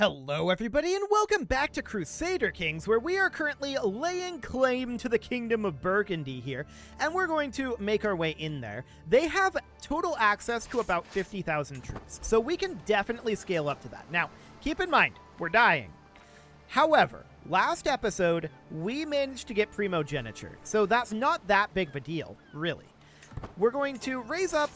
Hello everybody and welcome back to Crusader Kings, where we are currently laying claim to the kingdom of Burgundy here, and we're going to make our way in there. They have total access to about 50,000 troops, so we can definitely scale up to that. Now, keep in mind, we're dying. However, last episode, we managed to get primogeniture, so that's not that big of a deal, really. We're going to raise up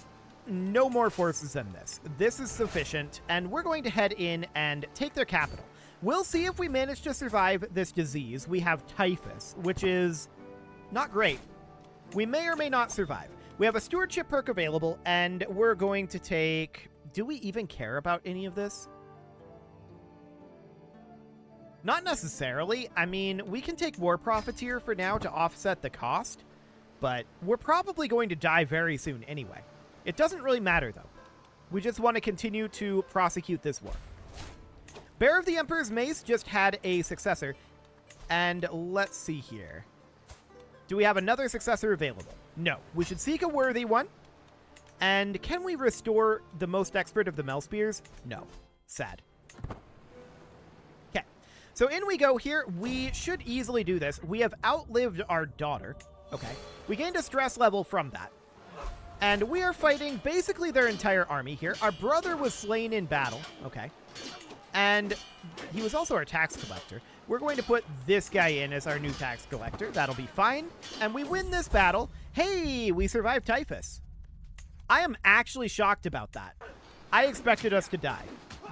no more forces than this. This is sufficient, and we're going to head in and take their capital. We'll see if we manage to survive this disease. We have typhus, which is not great. We may or may not survive. We have a stewardship perk available, and we're going to take... Do we even care about any of this? Not necessarily. I mean, we can take war profiteer for now to offset the cost, but we're probably going to die very soon anyway. It doesn't really matter, though. We just want to continue to prosecute this war. Bearer of the Emperor's Mace just had a successor. And let's see here. Do we have another successor available? No. We should seek a worthy one. And can we restore the most expert of the Melspears? No. Sad. Okay. So in we go here. We should easily do this. We have outlived our daughter. Okay. We gained a stress level from that. And we are fighting basically their entire army here. Our brother was slain in battle. Okay. And he was also our tax collector. We're going to put this guy in as our new tax collector. That'll be fine. And we win this battle. Hey, we survived typhus. I am actually shocked about that. I expected us to die.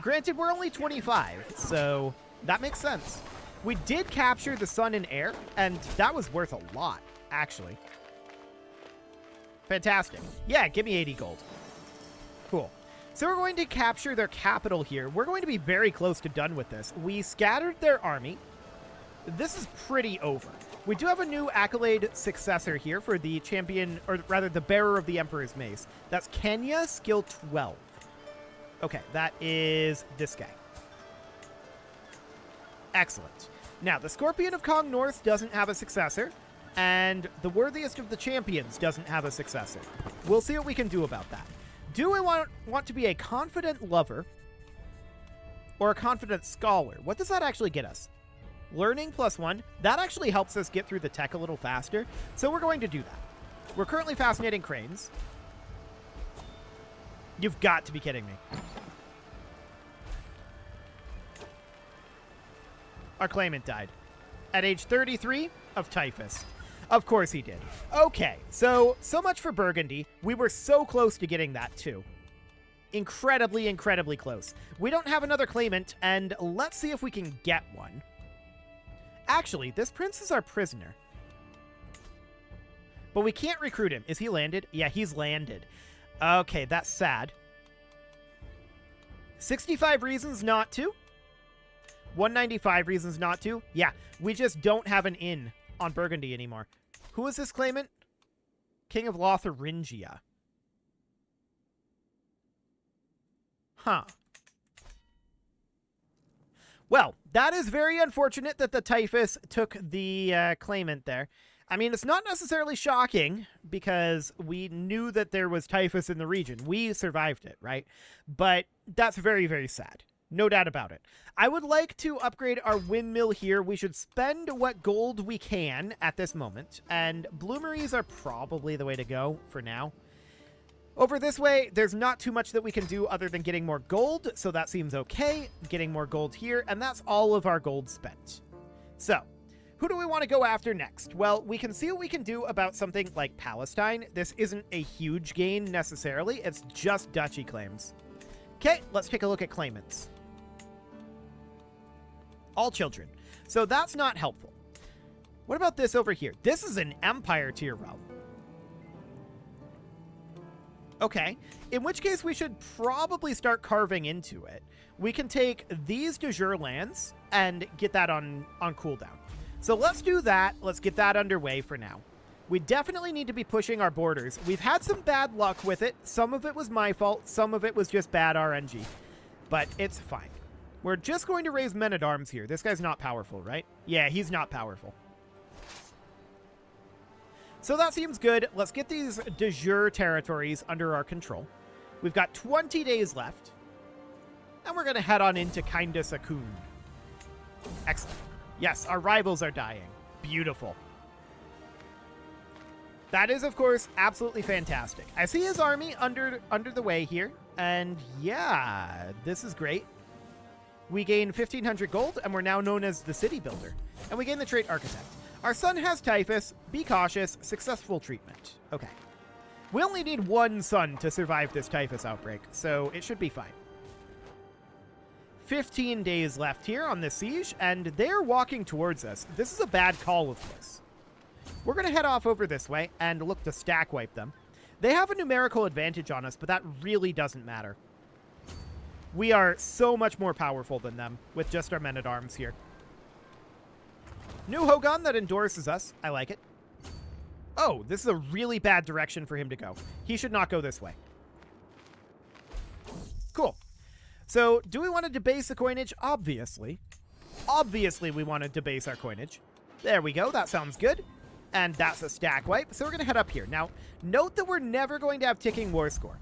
Granted, we're only 25, so that makes sense. We did capture the sun and air, and that was worth a lot, actually. Fantastic. Yeah, give me 80 gold. Cool. So we're going to capture their capital here. We're going to be very close to done with this. We scattered their army. This is pretty over. We do have a new accolade successor here for the champion, or rather the bearer of the Emperor's Mace. That's Kenya, skill 12. Okay, that is this guy. Excellent. Now, the Scorpion of Kong North doesn't have a successor. And the worthiest of the champions doesn't have a successor. We'll see what we can do about that. Do I want to be a confident lover or a confident scholar? What does that actually get us? Learning +1. That actually helps us get through the tech a little faster. So we're going to do that. We're currently fascinating cranes. You've got to be kidding me. Our claimant died at age 33 of typhus. Of course he did. Okay, so much for Burgundy. We were so close to getting that too. Incredibly, incredibly close. We don't have another claimant, and let's see if we can get one. Actually, this prince is our prisoner. But we can't recruit him. Is he landed? Yeah, he's landed. Okay, that's sad. 65 reasons not to. 195 reasons not to. Yeah, we just don't have an inn on Burgundy anymore. Who is this claimant? King of Lotharingia. Huh. Well, that is very unfortunate that the typhus took the claimant there. I mean, it's not necessarily shocking because we knew that there was typhus in the region. We survived it, right? But that's very, very sad. No doubt about it. I would like to upgrade our windmill here. We should spend what gold we can at this moment, and bloomeries are probably the way to go for now. Over this way, there's not too much that we can do other than getting more gold, so that seems okay. Getting more gold here, and that's all of our gold spent. So, who do we want to go after next? Well, we can see what we can do about something like Palestine. This isn't a huge gain necessarily. It's just duchy claims. Okay, let's take a look at claimants. All children. So that's not helpful. What about this over here? This is an empire tier realm. Okay, in which case we should probably start carving into it. We can take these de jure lands and get that on cooldown. So let's do that. Let's get that underway for now. We definitely need to be pushing our borders. We've had some bad luck with it. Some of it was my fault. Some of it was just bad RNG. But it's fine. We're just going to raise men-at-arms here. This guy's not powerful, right? Yeah, he's not powerful. So that seems good. Let's get these de jure territories under our control. We've got 20 days left. And we're going to head on into Kinda Sakun. Excellent. Yes, our rivals are dying. Beautiful. That is, of course, absolutely fantastic. I see his army under the way here. And yeah, this is great. We gain 1,500 gold, and we're now known as the City Builder. And we gain the trait Architect. Our son has typhus. Be cautious. Successful treatment. Okay. We only need one son to survive this typhus outbreak, so it should be fine. 15 days left here on this siege, and they're walking towards us. This is a bad call, of course. We're going to head off over this way and look to stack wipe them. They have a numerical advantage on us, but that really doesn't matter. We are so much more powerful than them with just our men-at-arms here. New Hogun that endorses us. I like it. Oh, this is a really bad direction for him to go. He should not go this way. Cool. So, do we want to debase the coinage? Obviously. Obviously, we want to debase our coinage. There we go. That sounds good. And that's a stack wipe. So we're going to head up here. Now, note that we're never going to have ticking war score.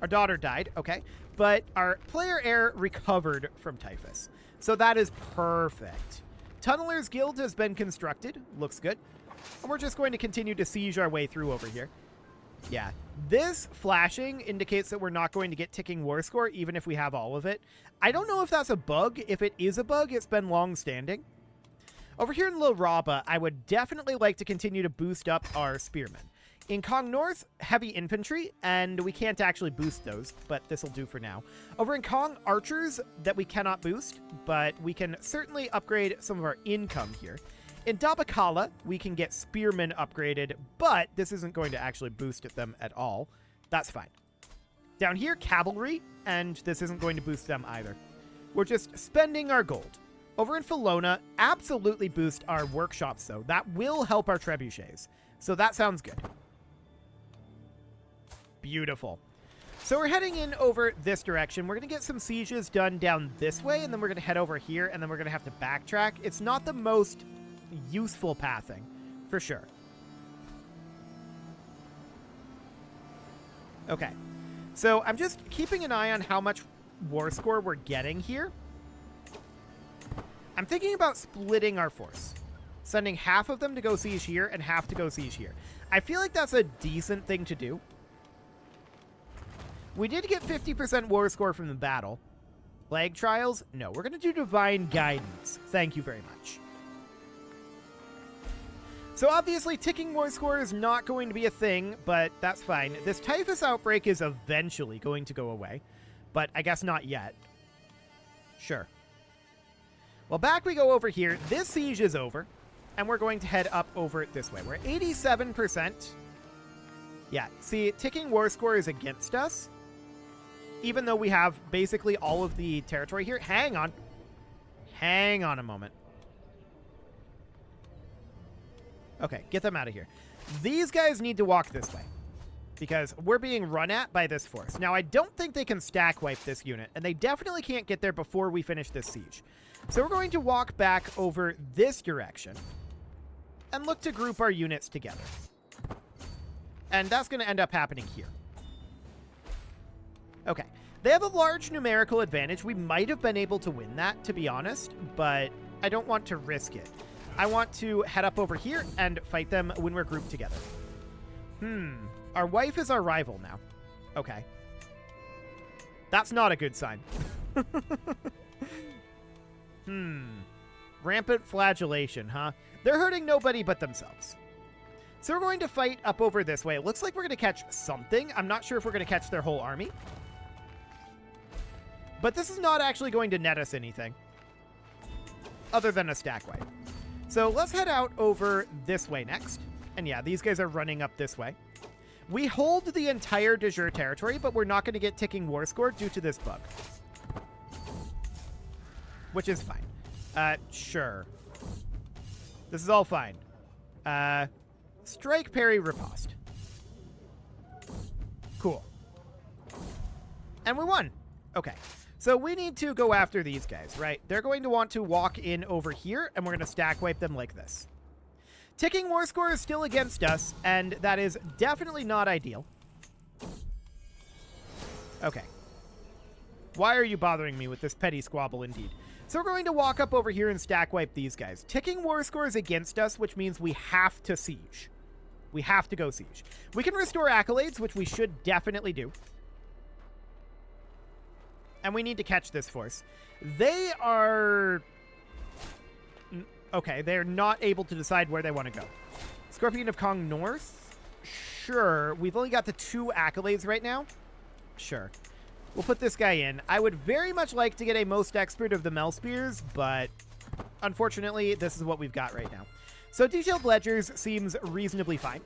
Our daughter died. Okay. But our player heir recovered from typhus. So that is perfect. Tunneler's Guild has been constructed. Looks good. And we're just going to continue to siege our way through over here. Yeah. This flashing indicates that we're not going to get ticking war score, even if we have all of it. I don't know if that's a bug. If it is a bug, it's been long standing. Over here in La Raba, I would definitely like to continue to boost up our spearmen. In Kong North, heavy infantry, and we can't actually boost those, but this will do for now. Over in Kong, archers that we cannot boost, but we can certainly upgrade some of our income here. In Dabakala, we can get spearmen upgraded, but this isn't going to actually boost them at all. That's fine. Down here, cavalry, and this isn't going to boost them either. We're just spending our gold. Over in Felona, absolutely boost our workshops, though. That will help our trebuchets. So that sounds good. Beautiful. So we're heading in over this direction. We're going to get some sieges done down this way, and then we're going to head over here, and then we're going to have to backtrack. It's not the most useful pathing, for sure. Okay. So I'm just keeping an eye on how much war score we're getting here. I'm thinking about splitting our force. Sending half of them to go siege here and half to go siege here. I feel like that's a decent thing to do. We did get 50% war score from the battle. Plague Trials? No, we're going to do Divine Guidance. Thank you very much. So obviously, ticking war score is not going to be a thing, but that's fine. This typhus outbreak is eventually going to go away, but I guess not yet. Sure. Well, back we go over here. This siege is over, and we're going to head up over this way. We're at 87%. Yeah, see, ticking war score is against us, even though we have basically all of the territory here. Hang on. Hang on a moment. Okay, get them out of here. These guys need to walk this way, because we're being run at by this force. Now, I don't think they can stack wipe this unit, and they definitely can't get there before we finish this siege. So we're going to walk back over this direction and look to group our units together. And that's going to end up happening here. Okay. They have a large numerical advantage. We might have been able to win that, to be honest, but I don't want to risk it. I want to head up over here and fight them when we're grouped together. Our wife is our rival now. Okay. That's not a good sign. Rampant flagellation, huh? They're hurting nobody but themselves. So we're going to fight up over this way. It looks like we're going to catch something. I'm not sure if we're going to catch their whole army. But this is not actually going to net us anything, other than a stack wipe. So let's head out over this way next. And yeah, these guys are running up this way. We hold the entire de jure territory, but we're not going to get ticking war score due to this bug. Which is fine. Sure. This is all fine. Strike, parry, riposte. Cool. And we won. Okay. So we need to go after these guys, right? They're going to want to walk in over here, and we're going to stack wipe them like this. Ticking war score is still against us, and that is definitely not ideal. Okay. Why are you bothering me with this petty squabble indeed? So we're going to walk up over here and stack wipe these guys. Ticking war scores against us, which means we have to siege. We have to go siege. We can restore accolades, which we should definitely do. And we need to catch this force. They are... Okay, they're not able to decide where they want to go. Scorpion of Kong North? Sure. We've only got the 2 accolades right now. Sure. We'll put this guy in. I would very much like to get a most expert of the Mel Spears, but unfortunately, this is what we've got right now. So detailed ledgers seems reasonably fine.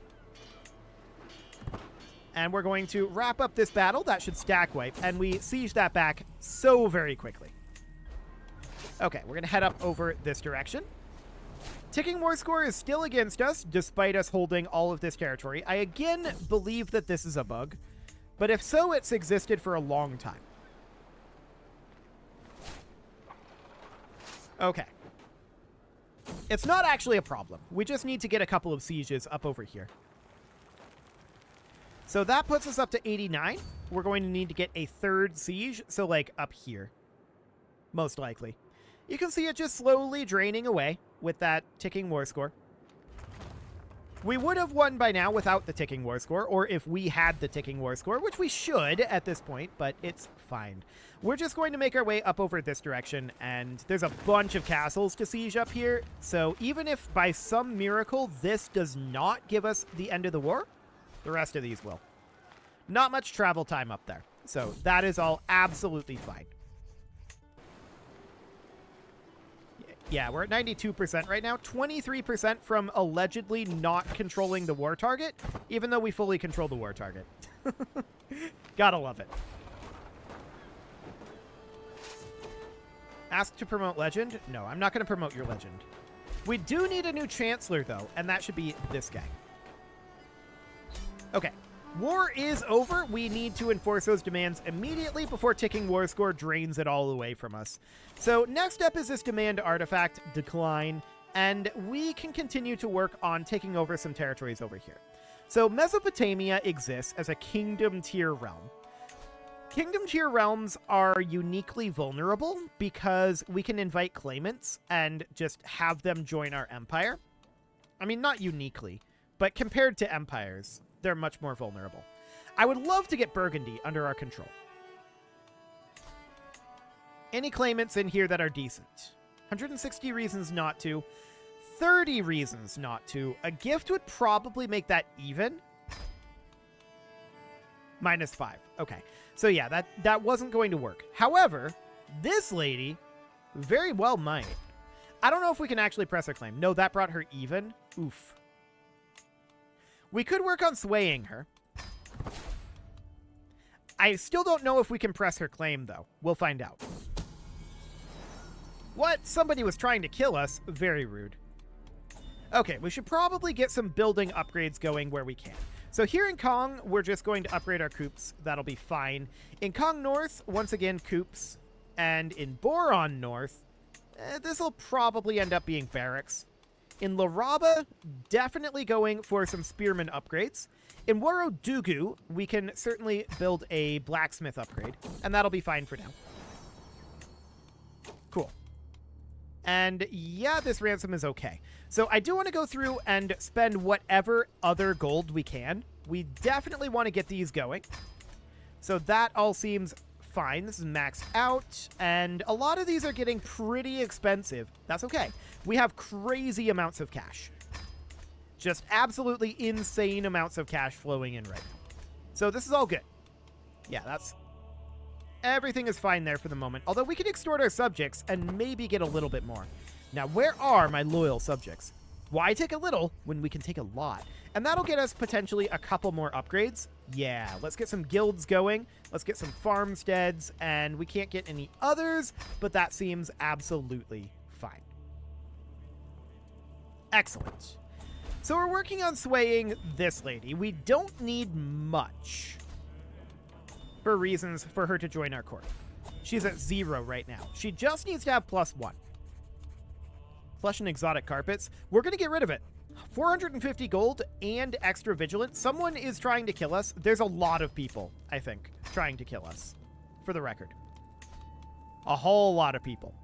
And we're going to wrap up this battle. That should stack wipe, and we siege that back so very quickly. Okay, we're going to head up over this direction. Ticking war score is still against us, despite us holding all of this territory. I again believe that this is a bug. But if so, it's existed for a long time. Okay. It's not actually a problem. We just need to get a couple of sieges up over here. So that puts us up to 89. We're going to need to get a 3rd siege, so like up here. Most likely. You can see it just slowly draining away with that ticking war score. We would have won by now without the ticking war score, or if we had the ticking war score, which we should at this point, but it's fine. We're just going to make our way up over this direction, and there's a bunch of castles to siege up here, so even if by some miracle this does not give us the end of the war, the rest of these will. Not much travel time up there, so that is all absolutely fine. Yeah, we're at 92% right now. 23% from allegedly not controlling the war target, even though we fully control the war target. Gotta love it. Ask to promote legend? No, I'm not going to promote your legend. We do need a new chancellor, though, and that should be this guy. Okay. War is over. We need to enforce those demands immediately before ticking war score drains it all away from us. So next up is this demand artifact decline, and we can continue to work on taking over some territories over here. So Mesopotamia exists as a kingdom tier realm. Kingdom tier realms are uniquely vulnerable because we can invite claimants and just have them join our empire. I mean, not uniquely, but compared to empires, they're much more vulnerable. I would love to get Burgundy under our control. Any claimants in here that are decent? 160 reasons not to. 30 reasons not to. A gift would probably make that even. -5. Okay. So yeah, that wasn't going to work. However, this lady very well might. I don't know if we can actually press her claim. No, that brought her even. Oof. We could work on swaying her. I still don't know if we can press her claim, though. We'll find out. What? Somebody was trying to kill us? Very rude. Okay, we should probably get some building upgrades going where we can. So here in Kong, we're just going to upgrade our coops. That'll be fine. In Kong North, once again, coops. And in Boron North, this will probably end up being barracks. In Laraba, definitely going for some spearman upgrades. In Warodugu, we can certainly build a blacksmith upgrade, and that'll be fine for now. Cool. And yeah, this ransom is okay. So I do want to go through and spend whatever other gold we can. We definitely want to get these going. So that all seems fine. This is maxed out, and a lot of these are getting pretty expensive. That's okay. We have crazy amounts of cash. Just absolutely insane amounts of cash flowing in right now. So this is all good. Yeah, that's... Everything is fine there for the moment. Although we can extort our subjects and maybe get a little bit more. Now, where are my loyal subjects? Why take a little when we can take a lot? And that'll get us potentially a couple more upgrades. Yeah, let's get some guilds going. Let's get some farmsteads. And we can't get any others, but that seems absolutely fine. Excellent. So we're working on swaying this lady. We don't need much for reasons for her to join our court. She's at 0 right now. She just needs to have +1. Flesh and exotic carpets. We're going to get rid of it. 450 gold and extra vigilance. Someone is trying to kill us. There's a lot of people, I think, trying to kill us, for the record. A whole lot of people.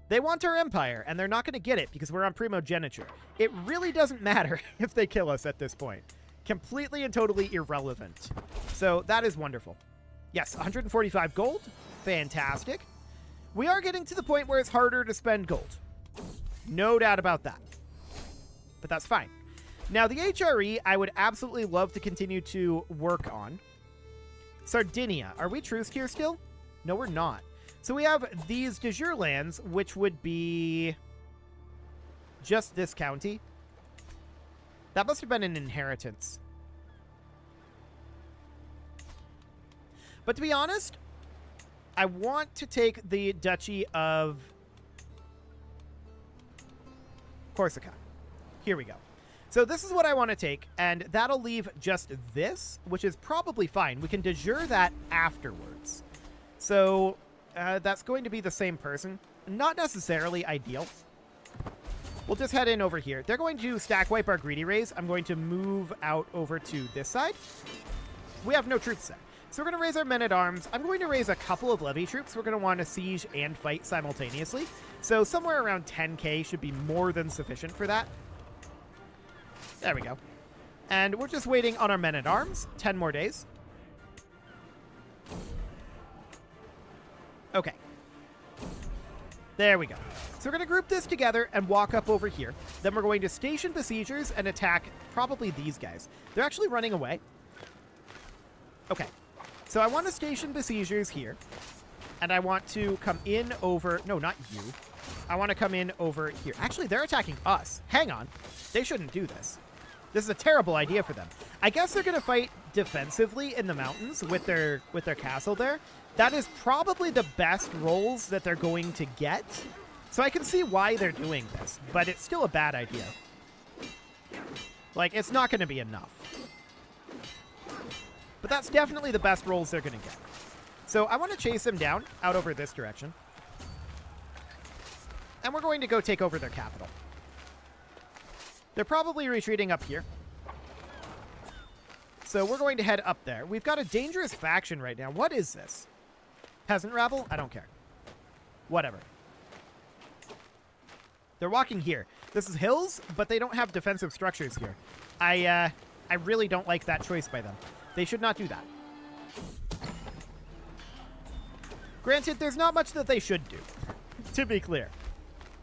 They want our empire, and they're not going to get it because we're on primogeniture. It really doesn't matter if they kill us at this point. Completely and totally irrelevant. So that is wonderful. Yes, 145 gold. Fantastic. We are getting to the point where it's harder to spend gold. No doubt about that. But that's fine. Now, the HRE, I would absolutely love to continue to work on. Sardinia. Are we truced here still? No, we're not. So we have these de jure lands, which would be just this county. That must have been an inheritance. But to be honest, I want to take the Duchy of Corsica. Here we go. So this is what I want to take, and that'll leave just this, which is probably fine. We can de jure that afterwards. So that's going to be the same person. Not necessarily ideal. We'll just head in over here. They're going to stack wipe our greedy raise. I'm going to move out over to this side. We have no troops there. So we're going to raise our men-at-arms. I'm going to raise a couple of levy troops. We're going to want to siege and fight simultaneously. So somewhere around 10k should be more than sufficient for that. There we go. And we're just waiting on our men-at-arms. 10 more days. Okay. There we go. So we're going to group this together and walk up over here. Then we're going to station besiegers and attack probably these guys. They're actually running away. Okay. So I want to station besiegers here. And I want to come in over... No, not you. I want to come in over here. Actually, they're attacking us. Hang on. They shouldn't do this. This is a terrible idea for them. I guess they're going to fight defensively in the mountains with their castle there. That is probably the best rolls that they're going to get. So I can see why they're doing this, but it's still a bad idea. Like, it's not going to be enough. But that's definitely the best rolls they're going to get. So I want to chase them down out over this direction. And we're going to go take over their capital. They're probably retreating up here. So we're going to head up there. We've got a dangerous faction right now. What is this? Peasant rabble? I don't care. Whatever. They're walking here. This is hills, but they don't have defensive structures here. I really don't like that choice by them. They should not do that. Granted, there's not much that they should do, to be clear.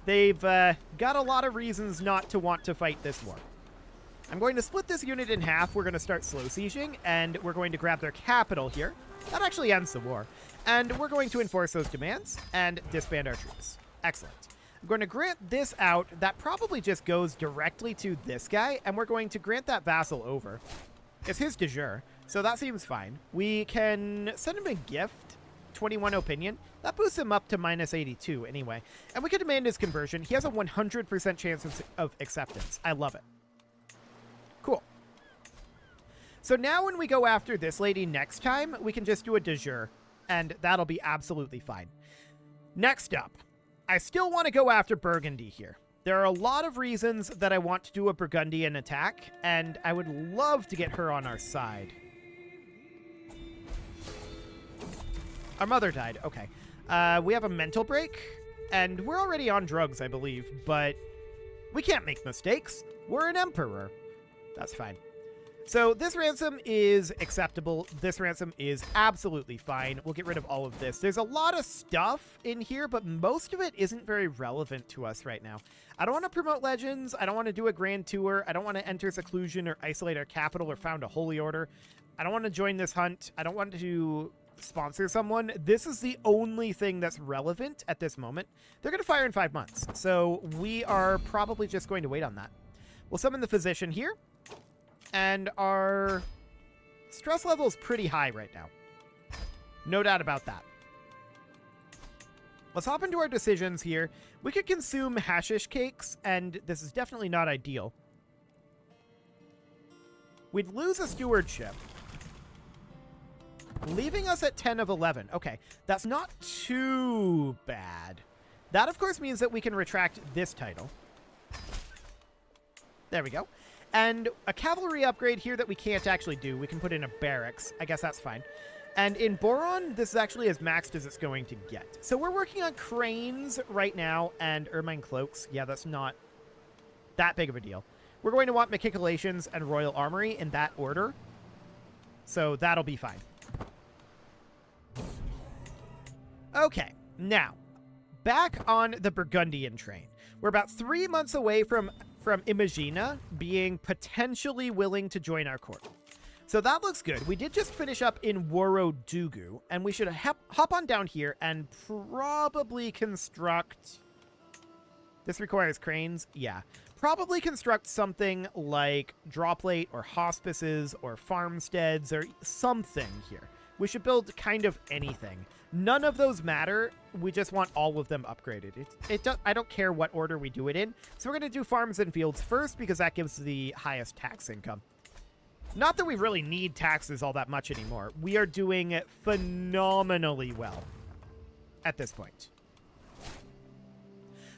They've got a lot of reasons not to want to fight this war. I'm going to split this unit in half. We're going to start slow sieging, and we're going to grab their capital here. That actually ends the war. And we're going to enforce those demands and disband our troops. Excellent. I'm going to grant this out. That probably just goes directly to this guy, and we're going to grant that vassal over. It's his de jure, so that seems fine. We can send him a gift, 21 opinion. That boosts him up to minus 82 anyway. And we can demand his conversion. He has a 100% chance of acceptance. I love it. Cool. So now when we go after this lady next time, we can just do a de jure, and that'll be absolutely fine. Next up, I still want to go after Burgundy here. There are a lot of reasons that I want to do a Burgundian attack, and I would love to get her on our side. Our mother died. Okay. We have a mental break, and we're already on drugs, I believe, but we can't make mistakes. We're an emperor. That's fine. So this ransom is acceptable. This ransom is absolutely fine. We'll get rid of all of this. There's a lot of stuff in here, but most of it isn't very relevant to us right now. I don't want to promote legends. I don't want to do a grand tour. I don't want to enter seclusion or isolate our capital or found a holy order. I don't want to join this hunt. I don't want to sponsor someone. This is the only thing that's relevant at this moment. They're going to fire in 5 months, so we are probably just going to wait on that. We'll summon the physician here. And our stress level is pretty high right now. No doubt about that. Let's hop into our decisions here. We could consume hashish cakes, and this is definitely not ideal. We'd lose a stewardship, leaving us at 10 of 11. Okay, that's not too bad. That, of course, means that we can retract this title. There we go. And a cavalry upgrade here that we can't actually do. We can put in a barracks. I guess that's fine. And in Boron, this is actually as maxed as it's going to get. So we're working on cranes right now and ermine cloaks. Yeah, that's not that big of a deal. We're going to want machicolations and royal armory in that order. So that'll be fine. Okay, now, back on the Burgundian train. We're about 3 months away from Imagina being potentially willing to join our court. So that looks good. We did just finish up in Worodugu, and we should hop on down here and probably construct... This requires cranes? Yeah. Probably construct something like drawplate or hospices or farmsteads or something here. We should build kind of anything. None of those matter. We just want all of them upgraded. I don't care what order we do it in. So we're going to do farms and fields first because that gives the highest tax income. Not that we really need taxes all that much anymore. We are doing phenomenally well at this point.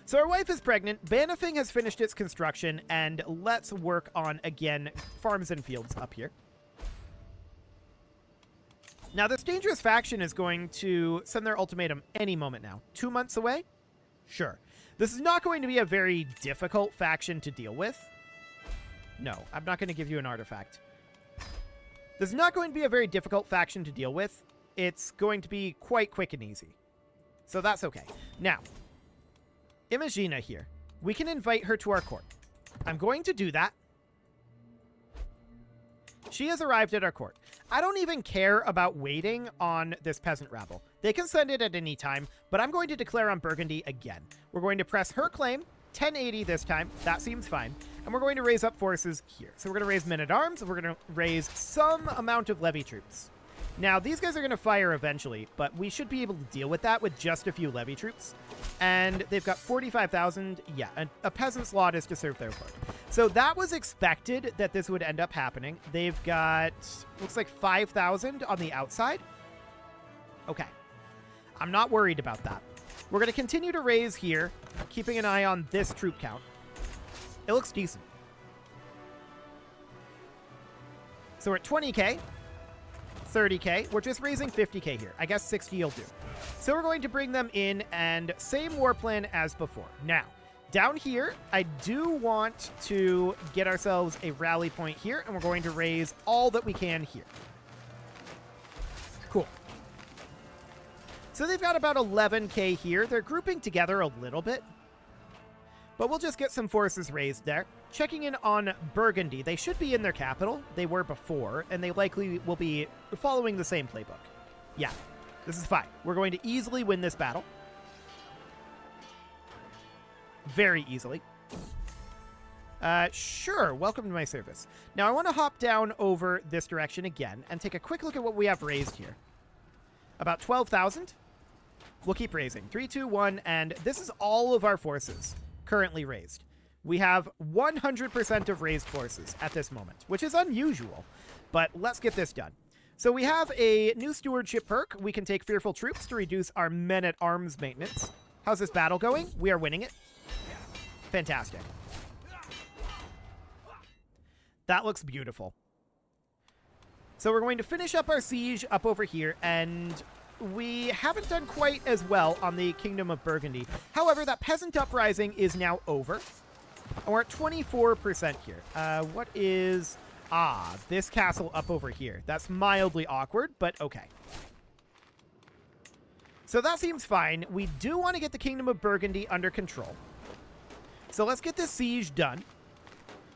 So our wife is pregnant, Banifing has finished its construction, and let's work on, again, farms and fields up here. Now, this dangerous faction is going to send their ultimatum any moment now. 2 months away? Sure. This is not going to be a very difficult faction to deal with. No, I'm not going to give you an artifact. This is not going to be a very difficult faction to deal with. It's going to be quite quick and easy. So that's okay. Now, Imagina here. We can invite her to our court. I'm going to do that. She has arrived at our court. I don't even care about waiting on this peasant rabble. They can send it at any time, but I'm going to declare on Burgundy again. We're going to press her claim, 1080 this time. That seems fine. And we're going to raise up forces here. So we're going to raise men-at-arms, and we're going to raise some amount of levy troops. Now, these guys are going to fire eventually, but we should be able to deal with that with just a few levy troops. And they've got 45,000. Yeah, a peasant's lot is to serve their court. So that was expected that this would end up happening. They've got, looks like 5,000 on the outside. Okay. I'm not worried about that. We're going to continue to raise here, keeping an eye on this troop count. It looks decent. So we're at 20k. 30k. We're just raising 50k here. I guess 60 will do. So we're going to bring them in, and same war plan as before. Now, down here, I do want to get ourselves a rally point here, and we're going to raise all that we can here. Cool. So they've got about 11k here. They're grouping together a little bit, but we'll just get some forces raised there. Checking in on Burgundy. They should be in their capital. They were before, and they likely will be following the same playbook. Yeah, this is fine. We're going to easily win this battle. Very easily. Sure, welcome to my service. Now, I want to hop down over this direction again and take a quick look at what we have raised here. About 12,000. We'll keep raising. 3, 2, 1, and this is all of our forces currently raised. We have 100% of raised forces at this moment, which is unusual, but let's get this done. So we have a new stewardship perk. We can take fearful troops to reduce our men-at-arms maintenance. How's this battle going? We are winning it. Fantastic. That looks beautiful. So we're going to finish up our siege up over here, and we haven't done quite as well on the Kingdom of Burgundy. However, that peasant uprising is now over. And we're at 24% here. What is... Ah, this castle up over here. That's mildly awkward, but okay. So that seems fine. We do want to get the Kingdom of Burgundy under control. So let's get this siege done.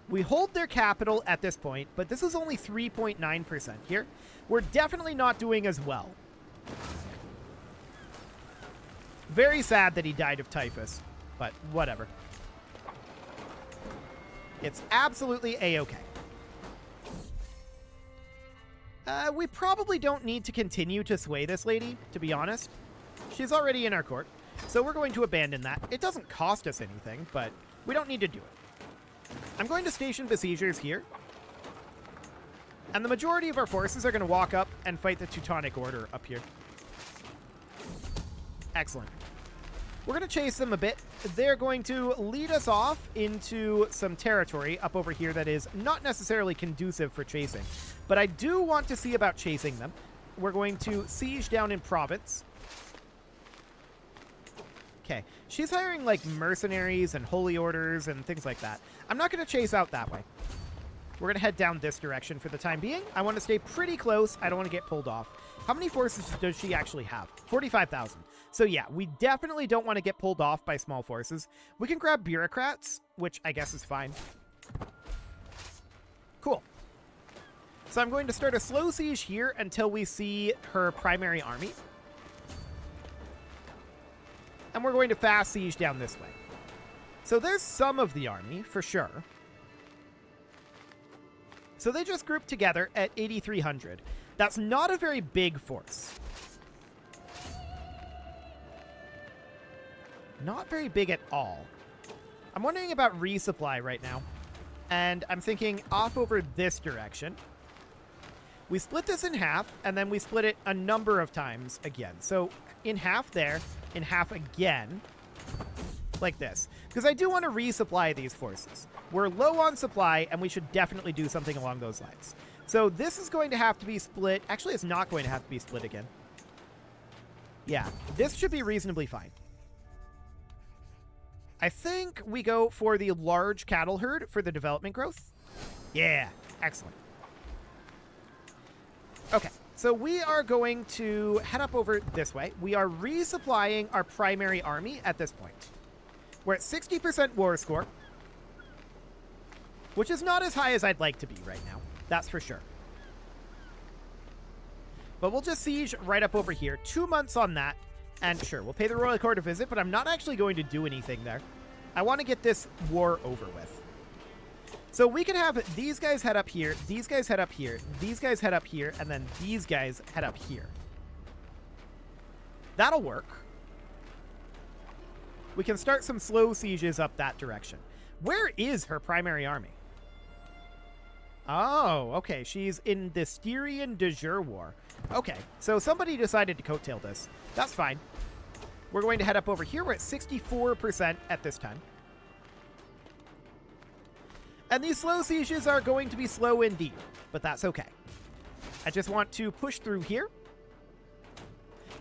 We hold their capital at this point, but this is only 3.9% here. We're definitely not doing as well. Very sad that he died of typhus, but whatever. It's absolutely a-okay. We probably don't need to continue to sway this lady, to be honest. She's already in our court, so we're going to abandon that. It doesn't cost us anything, but we don't need to do it. I'm going to station besiegers here, and the majority of our forces are going to walk up and fight the Teutonic Order up here. Excellent. We're going to chase them a bit. They're going to lead us off into some territory up over here that is not necessarily conducive for chasing. But I do want to see about chasing them. we're going to siege down in province. Okay, she's hiring like mercenaries and holy orders and things like that. I'm not going to chase out that way. We're going to head down this direction for the time being. I want to stay pretty close. I don't want to get pulled off. How many forces does she actually have? 45,000. So yeah, we definitely don't want to get pulled off by small forces. We can grab bureaucrats, which I guess is fine. Cool. So I'm going to start a slow siege here until we see her primary army. And we're going to fast siege down this way. So there's some of the army, for sure. So they just grouped together at 8,300. That's not a very big force. Not very big at all. I'm wondering about resupply right now. And I'm thinking off over this direction. We split this in half, and then we split it a number of times again. So in half there, in half again, like this. Because I do want to resupply these forces. We're low on supply, and we should definitely do something along those lines. So this is going to have to be split. Actually, it's not going to have to be split again. Yeah, this should be reasonably fine. I think we go for the large cattle herd for the development growth. Yeah, excellent. Okay, so we are going to head up over this way. We are resupplying our primary army at this point. We're at 60% war score, which is not as high as I'd like to be right now. That's for sure. But we'll just siege right up over here. 2 months on that. And sure, we'll pay the royal court a visit, but I'm not actually going to do anything there. I want to get this war over with. So we can have these guys head up here, these guys head up here, these guys head up here, and then these guys head up here. That'll work. We can start some slow sieges up that direction. Where is her primary army? Oh, okay. She's in the Styrian de Jure War. Okay, so somebody decided to coattail this. That's fine. We're going to head up over here. We're at 64% at this time. And these slow sieges are going to be slow indeed, but that's okay. I just want to push through here.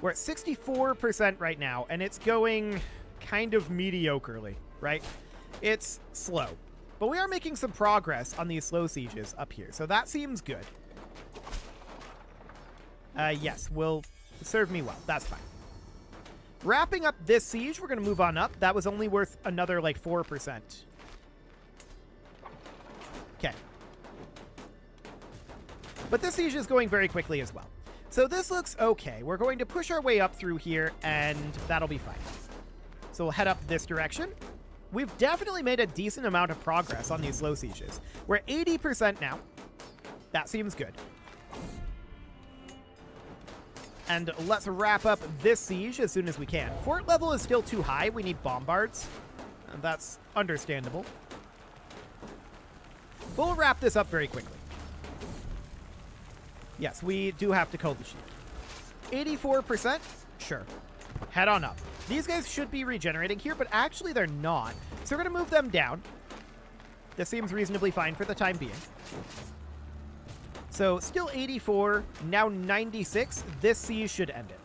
We're at 64% right now, and it's going kind of mediocrely, right? It's slow. But we are making some progress on these slow sieges up here, so that seems good. Yes, will serve me well. That's fine. Wrapping up this siege, we're going to move on up. That was only worth another, like, 4%. Okay. But this siege is going very quickly as well. So this looks okay. We're going to push our way up through here, and that'll be fine. So we'll head up this direction. We've definitely made a decent amount of progress on these slow sieges. We're at 80% now. That seems good. And let's wrap up this siege as soon as we can. Fort level is still too high. We need bombards. And that's understandable. But we'll wrap this up very quickly. Yes, we do have to code the sheet. 84%? Sure. Head on up. These guys should be regenerating here, but actually they're not. So we're going to move them down. This seems reasonably fine for the time being. So still 84, now 96. This siege should end it.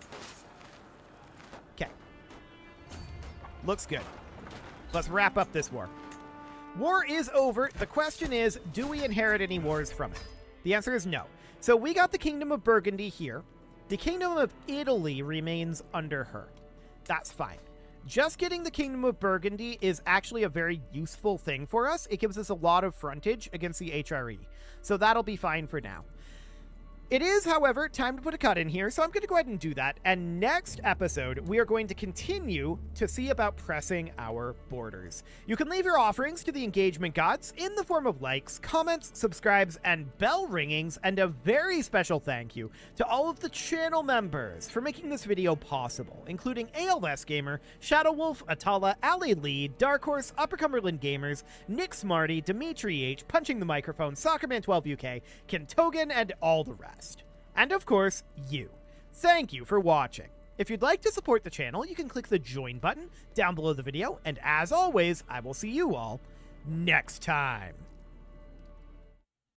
Okay. Looks good. Let's wrap up this war. War is over. The question is, do we inherit any wars from it? The answer is no. So we got the Kingdom of Burgundy here. The Kingdom of Italy remains under her. That's fine. Just getting the Kingdom of Burgundy is actually a very useful thing for us. It gives us a lot of frontage against the HRE. So that'll be fine for now. It is, however, time to put a cut in here, so I'm going to go ahead and do that. And next episode, we are going to continue to see about pressing our borders. You can leave your offerings to the engagement gods in the form of likes, comments, subscribes, and bell ringings, and a very special thank you to all of the channel members for making this video possible, including ALS Gamer, Shadow Wolf, Atala, Ali Lee, Dark Horse, Upper Cumberland Gamers, Nick Smarty, Dimitri H, Punching the Microphone, Soccerman12UK, Kentogan, and all the rest. And of course, you. Thank you for watching. If you'd like to support the channel, you can click the join button down below the video, and as always, I will see you all next time.